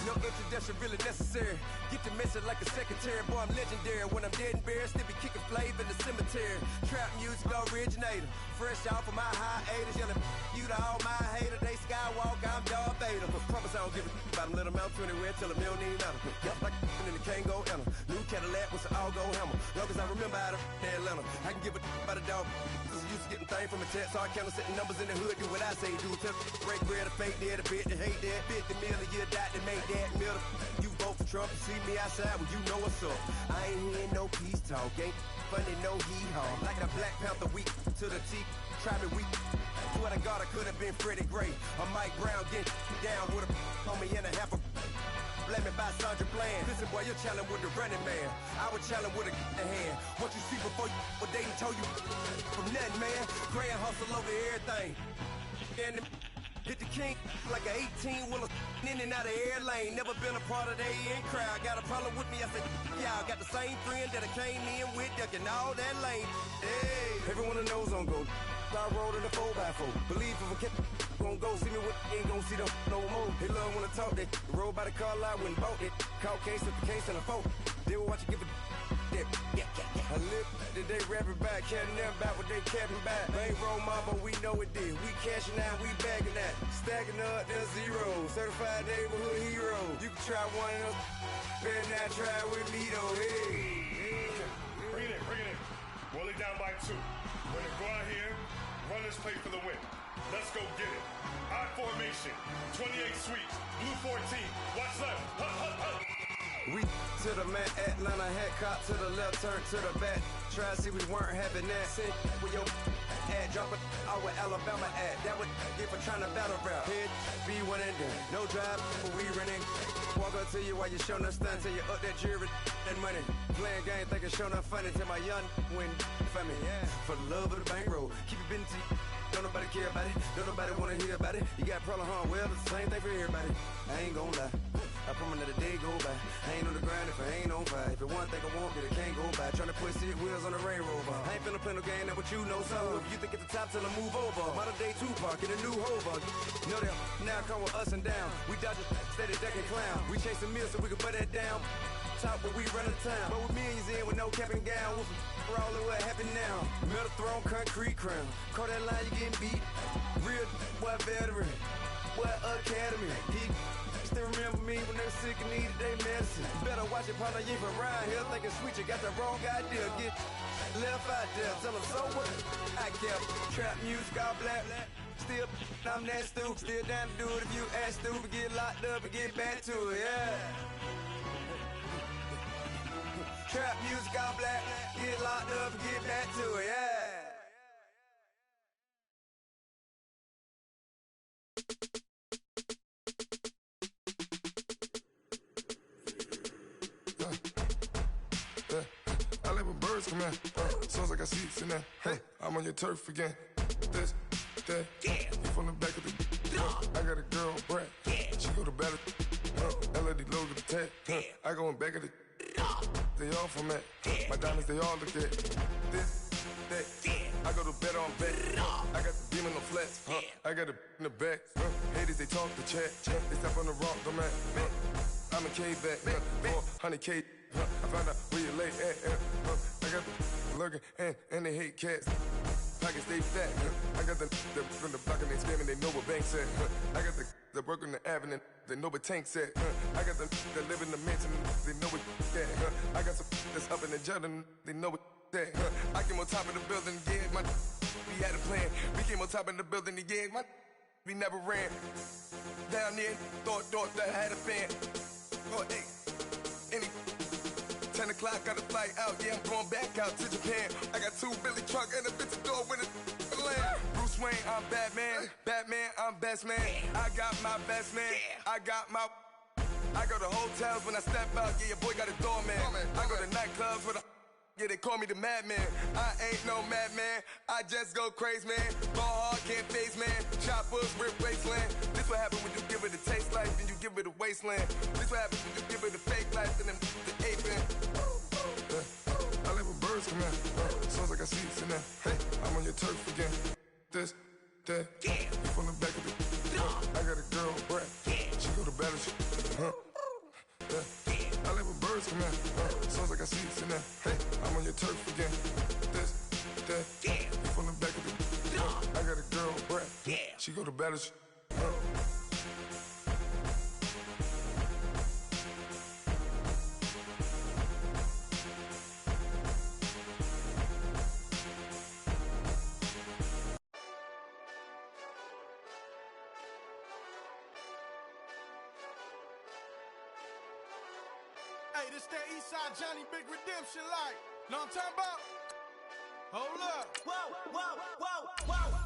No introduction really necessary. Get the message like a secretary. Boy, I'm legendary. When I'm dead and buried, still be kicking flavor in the cemetery. Trap music originator. Fresh off of my hiatus. Yelling you to all my haters. They skywalk, I'm Darth Vader. Promise I don't give a about them. Let them out anywhere till a million need matter. Yup, like in the can't go enter. New Cadillac with an all-go hammer. Long as I remember how to Atlanta. I can give a about a dog. Used to getting things from a text. So I count setting numbers in the hood. Do what I say do. Tell break bread, a fake dead, a bit to hate that. 50 million, you die to make that middle. You vote for Trump, you see me outside when you know what's up. I ain't hearing no peace talk, ain't funny, no hee-haw. Like a Black Panther weak to the teeth, try me weak. Swear to God, I could have been Freddie Gray. Or Mike Brown get down with a on me and a half a blame me by Sandra Bland. Listen, boy, you're challenging with the running man. I would challenge with a hand. What you see before you, what they done told you from nothing, man. Grand hustle over everything. And hit the king like an 18-wheeler in and out of air lane. Never been a part of the in crowd. Got a problem with me, I said, y'all got the same friend that I came in with, ducking all that lane. Hey, everyone that knows on go. I rolled in a 4x4. Believe if a kid gon' go see me with ain't gon' see them no more. They love when I talk that. Roll by the car lot when bought it. Call case at the case and a phone. They will watch you give it that. I live today rapping back, catching them back what they capping back. Ain't roll mom, but we know it did. We cashing out, we bagging that. Stacking up, there's zero. Certified neighborhood hero. You can try one of those. Better not try with me though. Hey. Bring it in. Roll it down by 2. We're gonna go out here, run this play for the win. Let's go get it. I formation, 28 sweeps, blue 14. Watch left. We to the man, Atlanta hat cop to the left, turn to the back. Try to see we weren't having that. Sit with your ad, drop it out with Alabama ad. That would get for trying to battle rap. Head, be one and done. No drive, but we running. Walk up to you while you showing us stunts. Till you up that jewelry and money. Playing game, thinking showing up funny. Till my young win for me. Yeah. For the love of the bankroll. Keep it been to you. Don't nobody care about it. Don't nobody wanna hear about it. You got a problem, huh? Well, it's the same thing for everybody. I ain't gon' lie. I promise that a day go by. I ain't on the grind if I ain't on fire. If it one thing I want, then it can't go by. Tryna put 6 wheels on the railroad. I ain't finna play no game, that what you know. So if you think at the top, tell them move over. Modern day Tupac in a new hover. Know that now come with us and down. We dodge a steady ducking clown. We chasing meals so we can butt that down. Top, but we run the town. But with millions in with no cap and gown. For all of what happened. it now. Metal throne, concrete crown. Call that line, you getting beat. Real boy veteran. Boy academy. Still remember me when they were sick and needed their medicine. Better watch it, partner, you ain't from around here thinking switch. You got the wrong idea. Get left out there. Tell them so what? I kept trap music all black. Still, I'm that stupid. Still down to do it if you act stupid. Get locked up and get back to it, yeah. Trap music all black. Get locked up and get back to it, yeah. I let my birds come in. Sounds like I see it in there. Hey, I'm on your turf again. This, that, you from the back of the. I got a girl, Brad. She go to battle. LED logo the tag. I go in back of the. They all from that. My diamonds, they all look at. This, that. I go to bed on bed. I got the beam in the flats. I got it in the back. Haters, they talk the chat. They step on the rock, the man. I'm a K-back. 400K. I found out where you lay at. I got the lurking and they hate cats. Pockets they fat. I got the from the block and they scamming. They know what banks at. I got the work on the avenue. They know what tanks at. I got the that live in the mansion. They know what that. I got some that's up in the Jordan. They know what that. I came on top of the building again. We had a plan. We came on top of the building again. We never ran. Down there, thought that I had a fan. Oh, hey. 10 o'clock, got a flight out, yeah, I'm going back out to Japan. I got 2 Billy truck and a bitch door with a land. Bruce Wayne, I'm Batman. Batman, I'm best man. I got my best man. I got my. I go to hotels when I step out, yeah, your boy got a doorman. I go to nightclubs with a. Yeah, they call me the madman. I ain't no madman. I just go crazy, man. Ball hard, can't face, man. Choppers, rip wasteland. This what happen when you give it a taste life and you give it a wasteland. This what happens when you give it a fake life and then the aping. I let my birds come in. Sounds like I see it in there. Hey, I'm on your turf again. This, that, you from the back of the. I got a girl, Brad. She go to battle. I let my birds come in. Sounds like I see it in there. Hey, I'm on your turf again. This, that, you from the back of the. I got a girl, Brad. She go to battle. Hey, this that Eastside Johnny Big Redemption like. Know what I'm talking about? Hold up. Whoa, whoa, whoa, whoa.